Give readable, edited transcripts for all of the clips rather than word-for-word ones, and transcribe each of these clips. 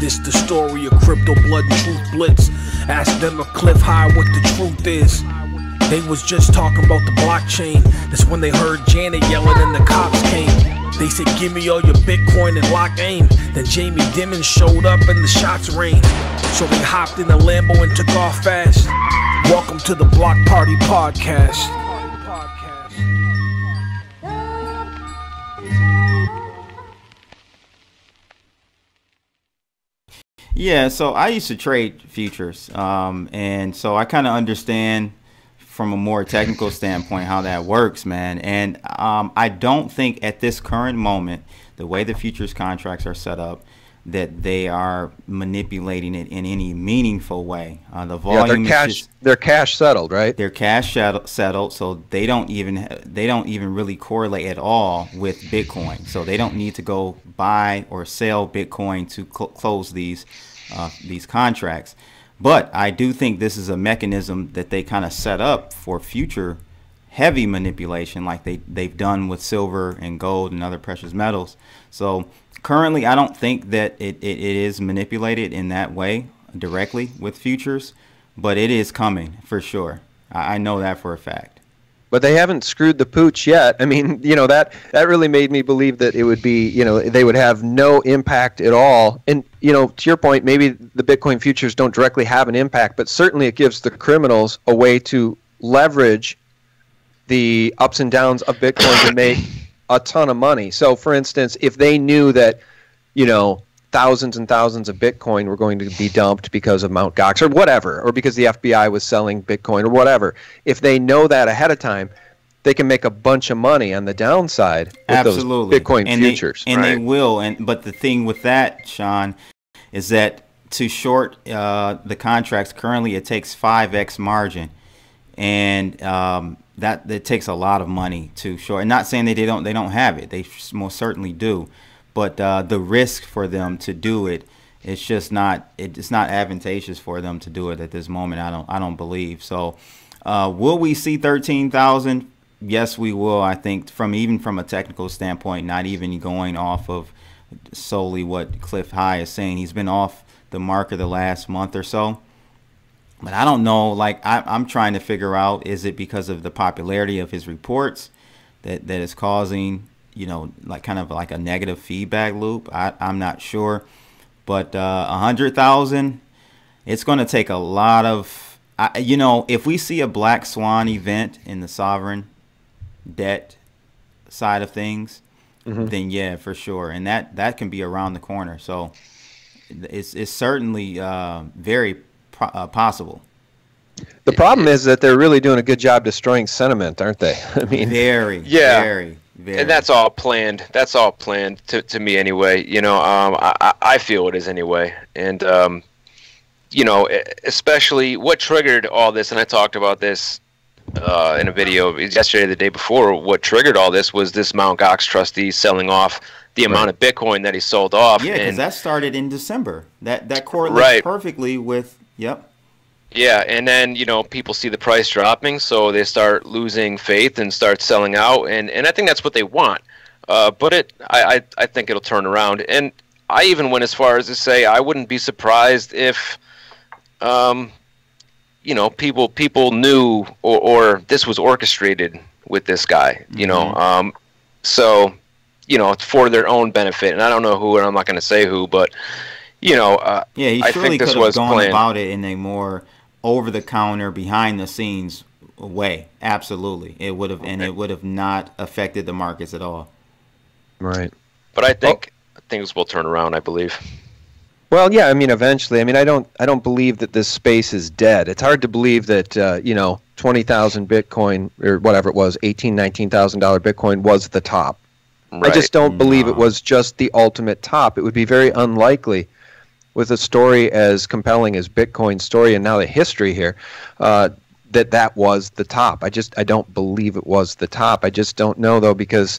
This the story of crypto blood and TruthBlitz. Ask them a cliff high what the truth is. They was just talking about the blockchain. That's when they heard Janet yelling and the cops came. They said give me all your Bitcoin and lock aim. Then Jamie Dimon showed up and the shots rained. So they hopped in a Lambo and took off fast. Welcome to the Block Party Podcast. Yeah, so I used to trade futures, and so I kind of understand from a more technical standpoint how that works, man. And I don't think at this current moment, the way the futures contracts are set up, that they are manipulating it in any meaningful way. The volume they're cash settled, right? They're cash settled, so they don't even really correlate at all with Bitcoin. So they don't need to go buy or sell Bitcoin to close these contracts. But I do think this is a mechanism that they kind of set up for future heavy manipulation, like they've done with silver and gold and other precious metals. So currently, I don't think that it is manipulated in that way directly with futures, but it is coming for sure. I know that for a fact. But they haven't screwed the pooch yet. I mean, you know, that really made me believe that it would be, you know, they would have no impact at all. And, you know, to your point, maybe the Bitcoin futures don't directly have an impact, but certainly it gives the criminals a way to leverage the ups and downs of Bitcoin to make a ton of money. So, for instance, if they knew that, you know, thousands and thousands of Bitcoin were going to be dumped because of Mt. Gox or whatever, or because the FBI was selling Bitcoin or whatever, if they know that ahead of time, they can make a bunch of money on the downside with Absolutely. those Bitcoin futures. They will. But the thing with that, Sean, is that to short the contracts currently, it takes 5x margin, and that it takes a lot of money to short. And not saying that they don't have it; they most certainly do. But the risk for them to do it, it's just not advantageous for them to do it at this moment. I don't believe so. Will we see 13,000? Yes, we will. I think even from a technical standpoint, not even going off of solely what Cliff High is saying. He's been off the market the last month or so. But I don't know. Like I'm trying to figure out, is it because of the popularity of his reports that is causing, you know, like kind of like a negative feedback loop? I'm not sure, but 100,000, it's going to take a lot of, you know, if we see a black swan event in the sovereign debt side of things, then yeah, for sure. And that can be around the corner. So it's certainly very possible. The problem is that they're really doing a good job destroying sentiment, aren't they? I mean, very. And that's all planned. That's all planned to me anyway. You know, I feel it is anyway. And, you know, especially what triggered all this, and I talked about this in a video yesterday, the day before, what triggered all this was this Mt. Gox trustee selling off the amount of Bitcoin that he sold off. Yeah, because that started in December. That correlates perfectly with, yep. Yeah, and then, you know, people see the price dropping, so they start losing faith and start selling out, and I think that's what they want. But I think it'll turn around. And I even went as far as to say I wouldn't be surprised if, you know, people knew or this was orchestrated with this guy, you know. So, you know, it's for their own benefit. And I don't know who, and I'm not going to say who, but, you know, yeah, he I surely think this could was have gone planned. about it in a more over-the-counter, behind-the-scenes way. Absolutely, it would have, and it would have not affected the markets at all. Right. But I think things will turn around, I believe. Well, yeah, I mean, eventually. I mean, I don't believe that this space is dead. It's hard to believe that, you know, 20,000 Bitcoin or whatever it was, $19,000 Bitcoin was the top. Right. I just don't believe it was just the ultimate top. It would be very unlikely with a story as compelling as Bitcoin's story and now the history here, that was the top. I don't believe it was the top. I just don't know, though, because,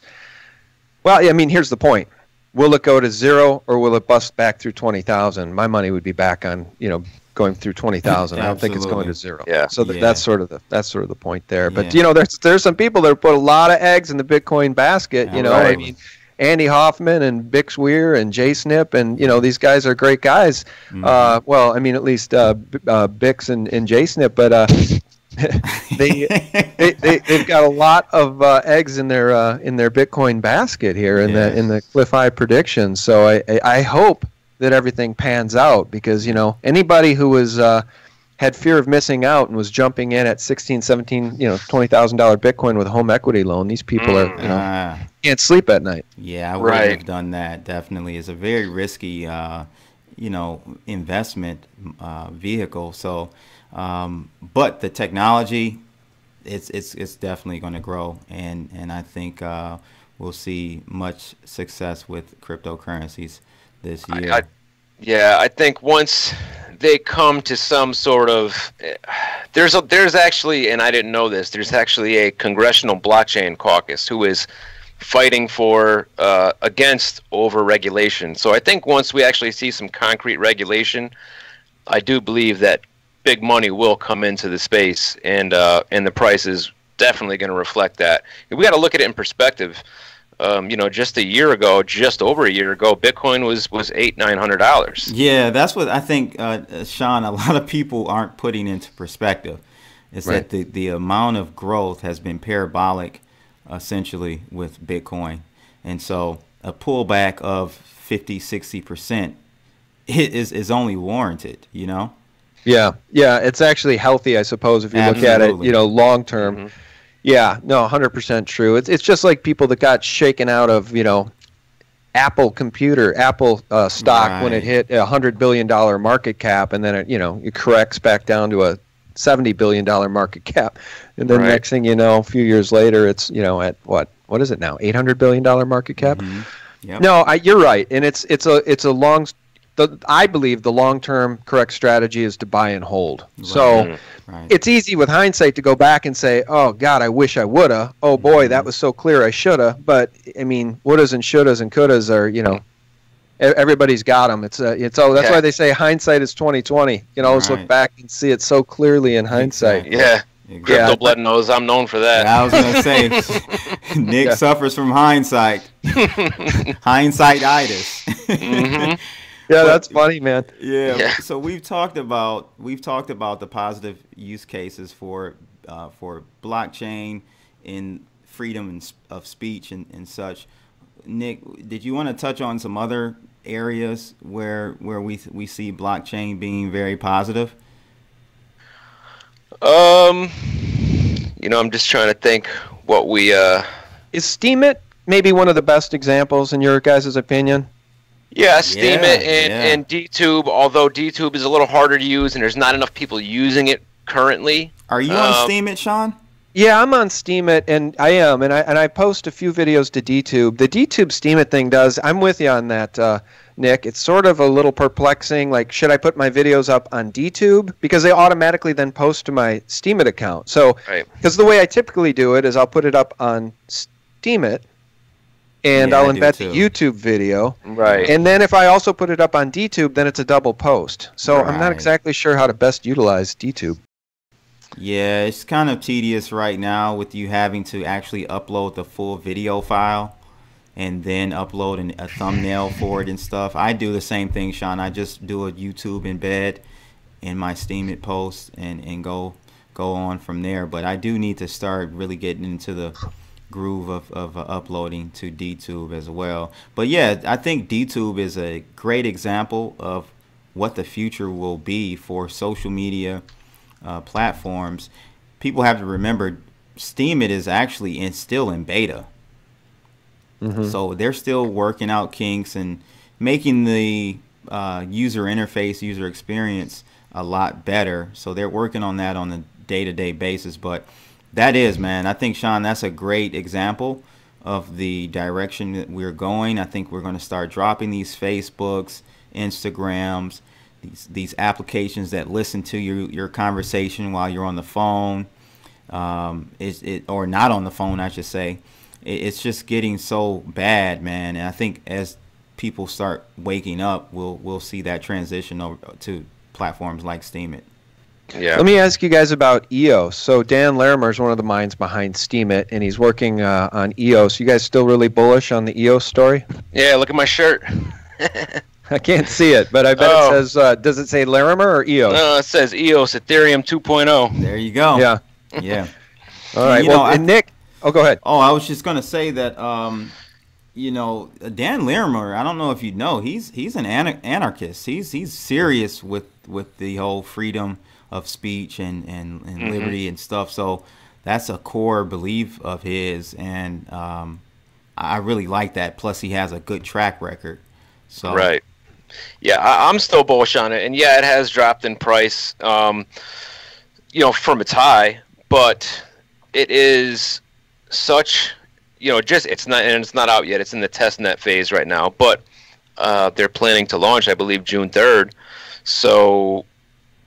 well, I mean, here's the point. Will it go to zero or will it bust back through 20,000? My money would be back on, you know, going through 20,000. I don't think it's going to zero. Yeah. So that's sort of the point there. But you know, there's some people that put a lot of eggs in the Bitcoin basket. You know, I mean, Andy Hoffman and Bix Weir and Jay Snip, and these guys are great guys. Well, I mean, at least Bix and Jay Snip, but they've got a lot of eggs in their Bitcoin basket here in the Cliff High predictions. So I hope that everything pans out, because anybody who was had fear of missing out and was jumping in at $16,000, $17,000, $20,000 Bitcoin with a home equity loan, these people are can't sleep at night. Yeah, I wouldn't have done that. Definitely, it's a very risky investment vehicle. So, but the technology, it's definitely going to grow, and I think we'll see much success with cryptocurrencies this year. I think once they come to some sort of, there's actually, and I didn't know this, there's actually a Congressional blockchain caucus who is fighting for against over-regulation. So I think once we actually see some concrete regulation, I do believe that big money will come into the space, and the price is definitely going to reflect that. We got to look at it in perspective. Just over a year ago, Bitcoin was $800-900. Yeah, that's what I think, Sean, a lot of people aren't putting into perspective, is that the amount of growth has been parabolic, essentially, with Bitcoin. And so a pullback of 50-60% is only warranted, Yeah, it's actually healthy, I suppose, if you look at it, long term. Mm-hmm. Yeah, no, 100% true. It's just like people that got shaken out of, Apple stock when it hit $100 billion market cap, and then it corrects back down to a $70 billion market cap, and then next thing you know, a few years later, it's at what is it now, $800 billion market cap? Mm-hmm. Yep. No, you're right, and it's a long. I believe the long-term correct strategy is to buy and hold. Right. So it's easy with hindsight to go back and say, "Oh God, I wish I woulda." Oh boy, that was so clear, I shoulda. But I mean, wouldas and shouldas and couldas are, everybody's got them. That's why they say hindsight is 20/20. You can always look back and see it so clearly in hindsight. Yeah. Crypto Blood knows I'm known for that. I was going to say, Nick suffers from hindsight. Hindsight-itis. Mm-hmm. Yeah, that's funny, man. Yeah. So we've talked about the positive use cases for blockchain in freedom of speech and such. Nick, did you want to touch on some other areas where we see blockchain being very positive? I'm just trying to think what we is Steemit maybe one of the best examples in your guys' opinion? Yeah, Steemit and DTube, although DTube is a little harder to use and there's not enough people using it currently. Are you on Steemit, Sean? Yeah, I'm on Steemit, and I am, and I post a few videos to DTube. The DTube Steemit thing I'm with you on that, Nick. It's sort of a little perplexing, like, should I put my videos up on DTube? Because they automatically then post to my Steemit account. So, because the way I typically do it is I'll put it up on Steemit, and I'll embed the YouTube video. Right. And then if I also put it up on DTube, then it's a double post. So I'm not exactly sure how to best utilize DTube. Yeah, it's kind of tedious right now with you having to actually upload the full video file and then upload a thumbnail for it and stuff. I do the same thing, Sean. I just do a YouTube embed in my Steemit post and go on from there. But I do need to start really getting into the groove of uploading to DTube as well. But yeah, I think DTube is a great example of what the future will be for social media platforms. People have to remember Steemit is actually still in beta. Mm-hmm. So they're still working out kinks and making the user interface, user experience a lot better. So they're working on that on a day-to-day basis. But that is, man, I think, Sean, that's a great example of the direction that we're going. I think we're going to start dropping these Facebooks, Instagrams, these applications that listen to your conversation while you're on the phone, or not on the phone, I should say. It's just getting so bad, man. And I think as people start waking up, we'll see that transition over to platforms like Steemit. Yeah. Let me ask you guys about EOS. So Dan Larimer is one of the minds behind Steemit, and he's working on EOS. You guys still really bullish on the EOS story? Yeah, look at my shirt. I can't see it, but I bet it says, does it say Larimer or EOS? No, it says EOS, Ethereum 2.0. There you go. Yeah. Yeah. All right. And Nick, go ahead. Oh, I was just going to say that, Dan Larimer, I don't know if you know, he's an anarchist. He's serious with the whole freedom of speech and liberty and stuff. So that's a core belief of his, and I really like that. Plus, he has a good track record. So right. Yeah, I'm still bullish on it, and yeah, it has dropped in price, from its high, but it is such, it's not out yet. It's in the test net phase right now, but they're planning to launch, I believe, June 3rd. So,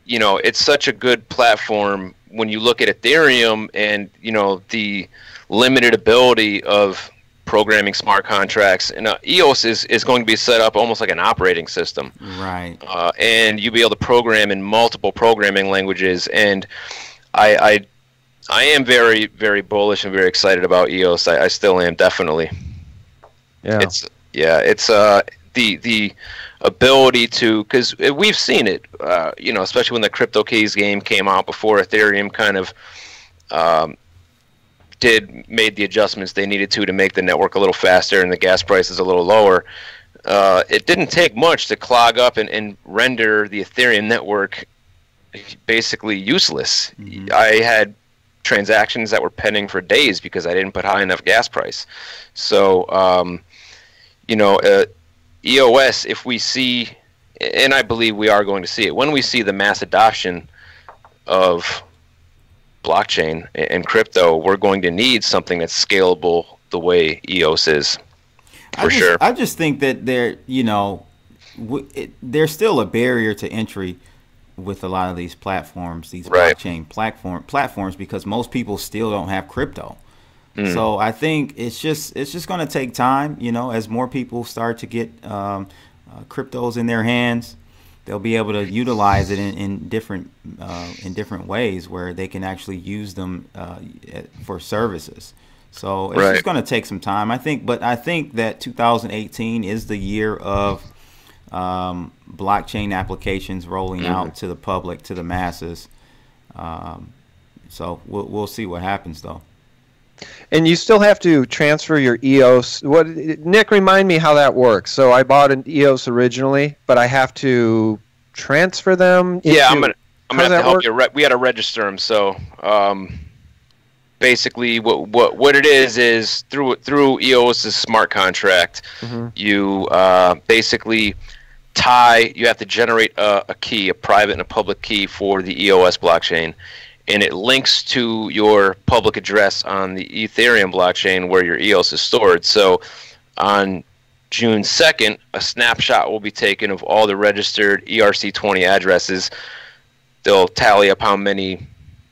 it's such a good platform when you look at Ethereum and, the limited ability of programming smart contracts. And EOS is going to be set up almost like an operating system. Right. And you'll be able to program in multiple programming languages. And I am very, very bullish and very excited about EOS. I still am, definitely. Yeah. It's the ability to, because we've seen it, especially when the CryptoKeys game came out before Ethereum kind of made the adjustments they needed to make the network a little faster and the gas prices a little lower. It didn't take much to clog up and render the Ethereum network basically useless. Mm-hmm. I had transactions that were pending for days because I didn't put high enough gas price. So, EOS, if we see, and I believe we are going to see it, when we see the mass adoption of blockchain and crypto, we're going to need something that's scalable the way EOS is, sure. I just think that there's still a barrier to entry with a lot of these platforms, these blockchain platforms, because most people still don't have crypto. So I think it's just going to take time, as more people start to get cryptos in their hands. They'll be able to utilize it in different ways where they can actually use them for services. So it's just going to take some time, I think. But I think that 2018 is the year of blockchain applications rolling out to the public, to the masses. So we'll see what happens, though. And you still have to transfer your EOS. Nick, remind me how that works. So I bought an EOS originally, but I have to transfer them. Yeah, I'm gonna have to help you. We got to register them. So basically, what it is through EOS's smart contract, you basically tie. You have to generate a key, a private and a public key for the EOS blockchain. And it links to your public address on the Ethereum blockchain where your EOS is stored. So on June 2nd, a snapshot will be taken of all the registered ERC20 addresses. They'll tally up how many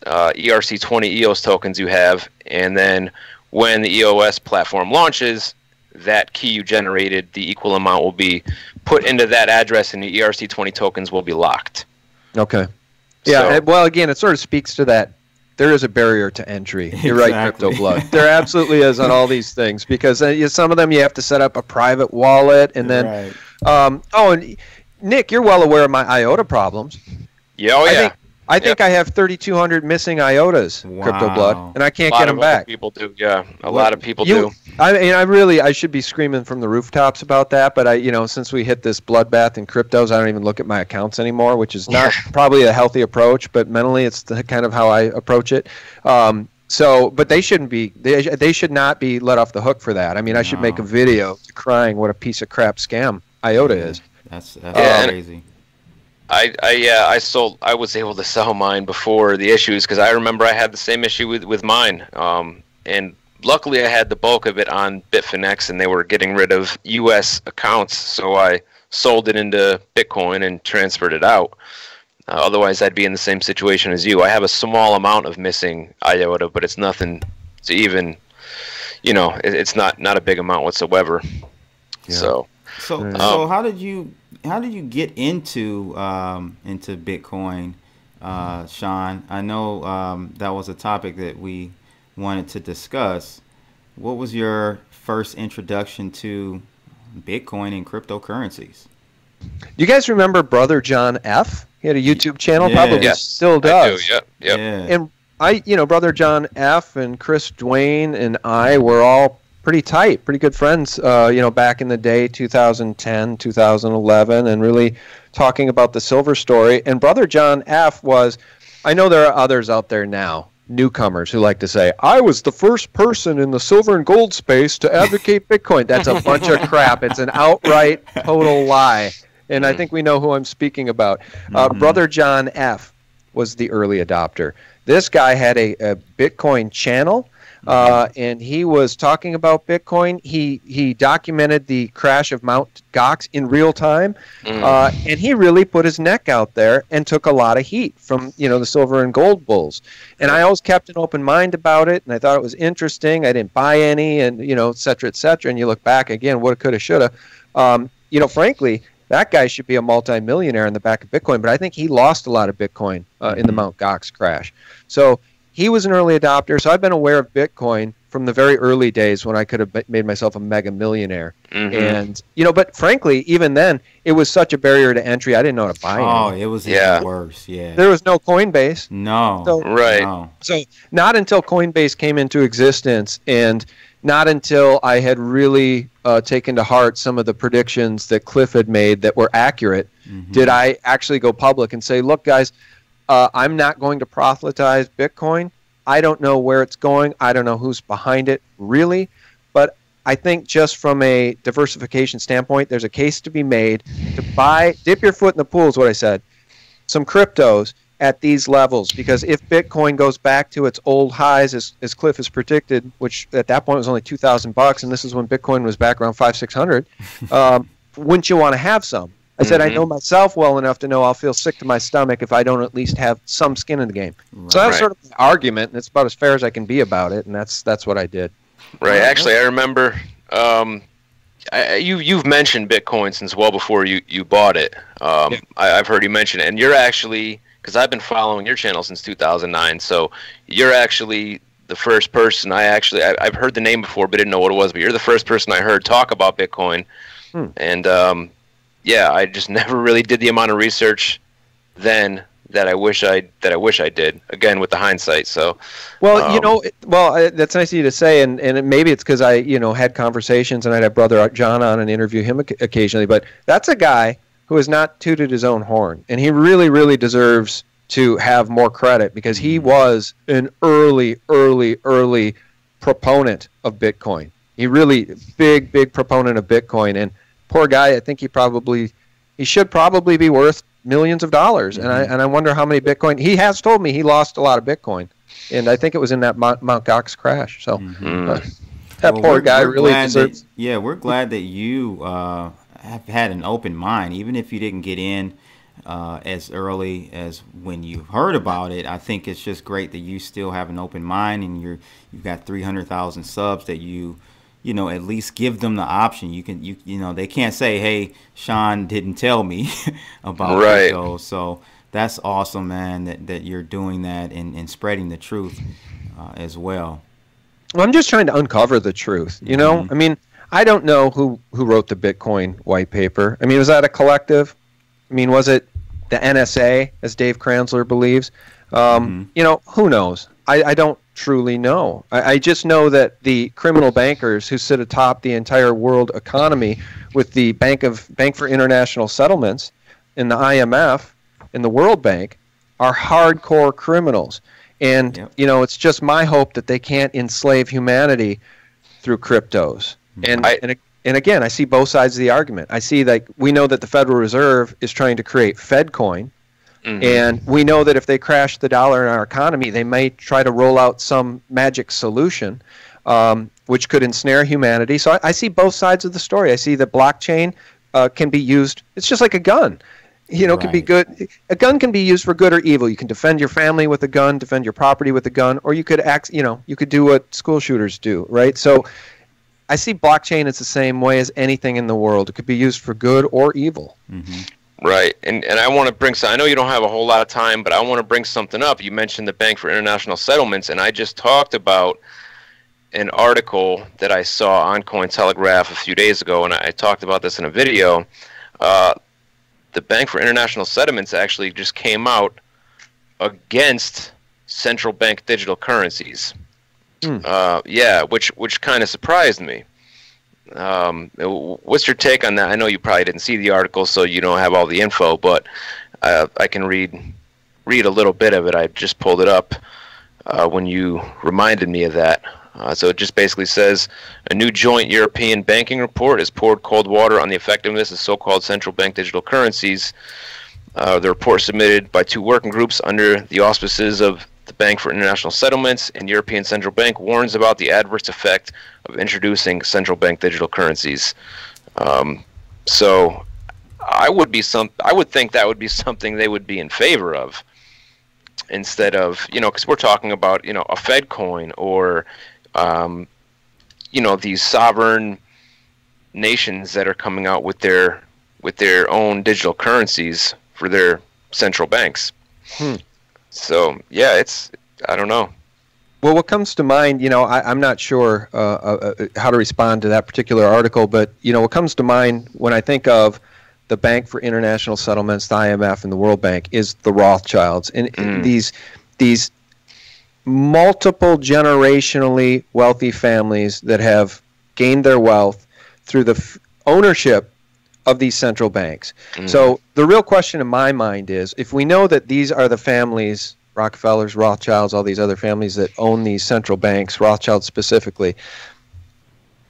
ERC20 EOS tokens you have. And then when the EOS platform launches, that key you generated, the equal amount will be put into that address and the ERC20 tokens will be locked. Okay. Yeah, well, again, it sort of speaks to that. There is a barrier to entry. You're right, Crypto Blood. There absolutely is on all these things because some of them you have to set up a private wallet, and then, and Nick, you're well aware of my IOTA problems. Yeah, I think I have 3,200 missing IOTAs, Crypto Blood, and I can't get them back. People do, yeah. A lot of people do. I should be screaming from the rooftops about that, but since we hit this bloodbath in cryptos, I don't even look at my accounts anymore, which is not probably a healthy approach, but mentally it's kind of how I approach it. But they shouldn't be. They should not be let off the hook for that. I mean, I should make a video crying what a piece of crap scam IOTA is. That's crazy. I was able to sell mine before the issues because I remember I had the same issue with mine, and luckily I had the bulk of it on Bitfinex and they were getting rid of U.S. accounts, so I sold it into Bitcoin and transferred it out. Otherwise I'd be in the same situation as you. I have a small amount of missing IOTA, but it's nothing to even, it's not a big amount whatsoever. Yeah. So how did you get into Bitcoin? Sean. I know that was a topic that we wanted to discuss. What was your first introduction to Bitcoin and cryptocurrencies? You guys remember Brother John F? He had a YouTube channel, Yeah. probably Yes, still does. I do. Yep. Yep. Yeah. And Brother John F and Chris Dwayne and I were all pretty tight, pretty good friends, back in the day, 2010, 2011, and really talking about the silver story. And Brother John F was, I know there are others out there now, newcomers who like to say, I was the first person in the silver and gold space to advocate Bitcoin. That's a bunch of crap. It's an outright total lie. And I think we know who I'm speaking about. Brother John F was the early adopter. This guy had a Bitcoin channel, and he was talking about Bitcoin. He documented the crash of Mt. Gox in real time, and he really put his neck out there and took a lot of heat from the silver and gold bulls. And I always kept an open mind about it, and I thought it was interesting. I didn't buy any, and et cetera, et cetera. And you look back again, woulda, coulda, shoulda. Frankly, that guy should be a multimillionaire in the back of Bitcoin, but I think he lost a lot of Bitcoin in the Mt. Gox crash. So he was an early adopter, so I've been aware of Bitcoin from the very early days when I could have made myself a mega millionaire. And, but frankly, even then, it was such a barrier to entry, I didn't know how to buy it. Oh, it was even worse, yeah. There was no Coinbase. No, Right. So not until Coinbase came into existence, and not until I had really taken to heart some of the predictions that Cliff had made that were accurate, did I actually go public and say, look, guys, I'm not going to proselytize Bitcoin. I don't know where it's going. I don't know who's behind it, really. But I think just from a diversification standpoint, there's a case to be made to dip your foot in the pool is what I said, some cryptos at these levels, because if Bitcoin goes back to its old highs, as Cliff has predicted, which at that point was only $2,000, and this is when Bitcoin was back around $500-600, wouldn't you want to have some? I said I know myself well enough to know I'll feel sick to my stomach if I don't at least have some skin in the game. Right. So that's sort of the argument, and it's about as fair as I can be about it, and that's what I did. Right. Actually, I remember you've mentioned Bitcoin since well before you bought it. I've heard you mention it, and you're actually, because I've been following your channel since 2009, so you're actually the first person I've heard the name before but didn't know what it was, but you're the first person I heard talk about Bitcoin. And I just never really did the amount of research then that I wish I did, again with the hindsight. So that's nice of you to say, and maybe it's because I had conversations, and I'd have Brother John on and interview him occasionally, but that's a guy who has not tooted his own horn, and he really, really deserves to have more credit, because he was an early proponent of Bitcoin. He really big proponent of Bitcoin, and poor guy, I think he should probably be worth millions of dollars, and I wonder how many Bitcoin. He has told me he lost a lot of Bitcoin, and I think it was in that Mt. Gox crash. So poor guy really deserves. We're glad that you have had an open mind, even if you didn't get in as early as when you heard about it. I think it's just great that you still have an open mind, and you've got 300,000 subs that you at least give them the option. They can't say, hey, Sean didn't tell me about it. So that's awesome, man, that you're doing that and spreading the truth as well. Well, I'm just trying to uncover the truth. I mean, I don't know who wrote the Bitcoin white paper. I mean, was that a collective? I mean, was it the NSA, as Dave Kranzler believes? Who knows? I don't truly know. I just know that the criminal bankers who sit atop the entire world economy with the Bank for International Settlements and the IMF and the World Bank are hardcore criminals. And, it's just my hope that they can't enslave humanity through cryptos. And again, I see both sides of the argument. I see that we know that the Federal Reserve is trying to create FedCoin. And we know that if they crash the dollar in our economy, they may try to roll out some magic solution, which could ensnare humanity. So I see both sides of the story. I see that blockchain can be used. It's just like a gun. Can be good. A gun can be used for good or evil. You can defend your family with a gun, defend your property with a gun, or you could you could do what school shooters do, right? So I see blockchain as the same way as anything in the world. It could be used for good or evil. Right, and I want to bring some. I know you don't have a whole lot of time, but I want to bring something up. You mentioned the Bank for International Settlements, and I just talked about an article that I saw on Cointelegraph a few days ago, and I talked about this in a video. The Bank for International Settlements actually just came out against central bank digital currencies. Yeah, which kind of surprised me. What's your take on that? I know you probably didn't see the article, so you don't have all the info, but I can read a little bit of it. I just pulled it up when you reminded me of that. So it just basically says, a new joint European banking report has poured cold water on the effectiveness of so-called central bank digital currencies. The report submitted by 2 working groups under the auspices of the Bank for International Settlements and European Central Bank warns about the adverse effect of introducing central bank digital currencies. So I would think that would be something they would be in favor of, instead of, because we're talking about, a Fed coin or, these sovereign nations that are coming out with their own digital currencies for their central banks. So, yeah, I don't know. Well, what comes to mind, I'm not sure how to respond to that particular article, but, what comes to mind when I think of the Bank for International Settlements, the IMF, and the World Bank is the Rothschilds. And these multiple generationally wealthy families that have gained their wealth through the ownership of these central banks. So the real question in my mind is, if we know that these are the families, Rockefellers, Rothschilds, all these other families that own these central banks, Rothschilds specifically,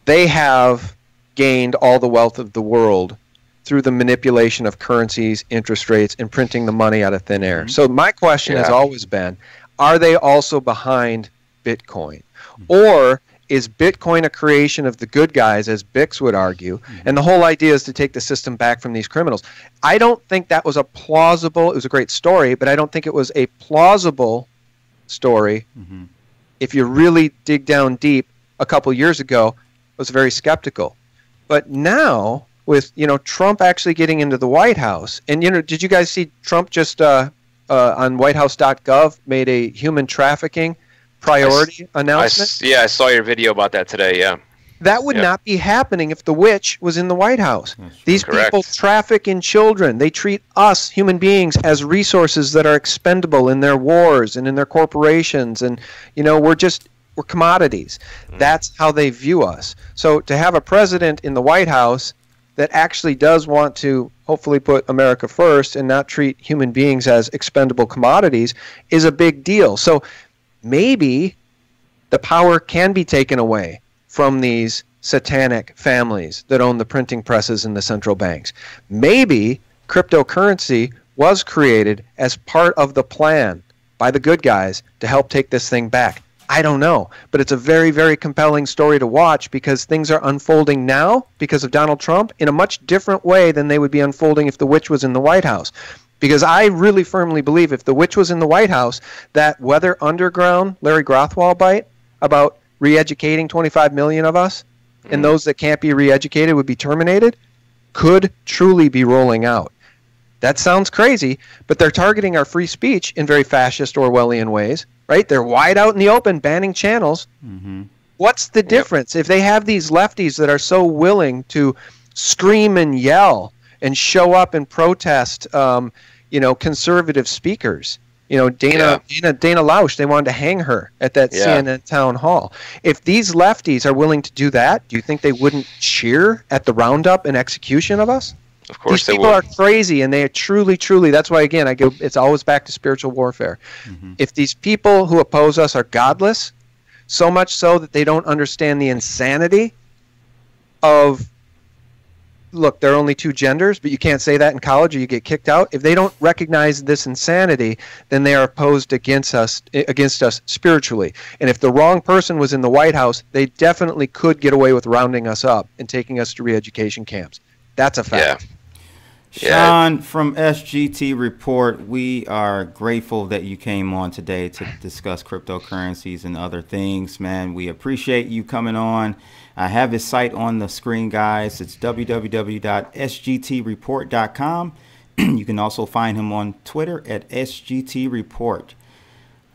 they have gained all the wealth of the world through the manipulation of currencies, interest rates, and printing the money out of thin air. So my question has always been, are they also behind Bitcoin? Or is Bitcoin a creation of the good guys, as Bix would argue, and the whole idea is to take the system back from these criminals? I don't think that was a plausible, it was a great story, but I don't think it was a plausible story. If you really dig down deep, a couple years ago, I was very skeptical. But now, with Trump actually getting into the White House, and did you guys see Trump just on whitehouse.gov made a human trafficking priority announcement? I saw your video about that today, yeah. That would not be happening if the witch was in the White House. These people traffic in children. They treat us, human beings, as resources that are expendable in their wars and in their corporations. And, we're commodities. That's how they view us. So to have a president in the White House that actually does want to hopefully put America first and not treat human beings as expendable commodities is a big deal. So maybe the power can be taken away from these satanic families that own the printing presses and the central banks. Maybe cryptocurrency was created as part of the plan by the good guys to help take this thing back. I don't know, but it's a very, very compelling story to watch because things are unfolding now because of Donald Trump in a much different way than they would be unfolding if the witch was in the White House. Because I really firmly believe if the witch was in the White House, that Weather Underground, Larry Grothwald bite about re-educating 25 million of us, and those that can't be re-educated would be terminated, could truly be rolling out. That sounds crazy, but they're targeting our free speech in very fascist Orwellian ways, right? They're wide out in the open, banning channels. What's the difference? If they have these lefties that are so willing to scream and yell and show up and protest, conservative speakers. Dana Lausch, they wanted to hang her at that CNN town hall. If these lefties are willing to do that, do you think they wouldn't cheer at the roundup and execution of us? Of course they would. These people are crazy, and they are truly, truly, that's why, again, it's always back to spiritual warfare. If these people who oppose us are godless, so much so that they don't understand the insanity of, look, there are only 2 genders, but you can't say that in college or you get kicked out. If they don't recognize this insanity, then they are opposed against us spiritually. And if the wrong person was in the White House, they definitely could get away with rounding us up and taking us to re-education camps. That's a fact. Sean, from SGT Report, we are grateful that you came on today to discuss cryptocurrencies and other things, man. We appreciate you coming on. I have his site on the screen, guys. It's www.sgtreport.com. You can also find him on Twitter at SGT Report.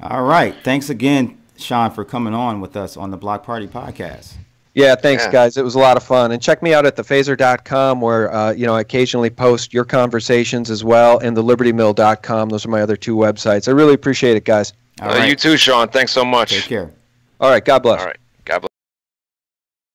All right. Thanks again, Sean, for coming on with us on the Block Party Podcast. Yeah, thanks, guys. It was a lot of fun. And check me out at thephaser.com where, I occasionally post your conversations as well, and thelibertymill.com. Those are my other two websites. I really appreciate it, guys. All right. You too, Sean. Thanks so much. Take care. All right. God bless. All right.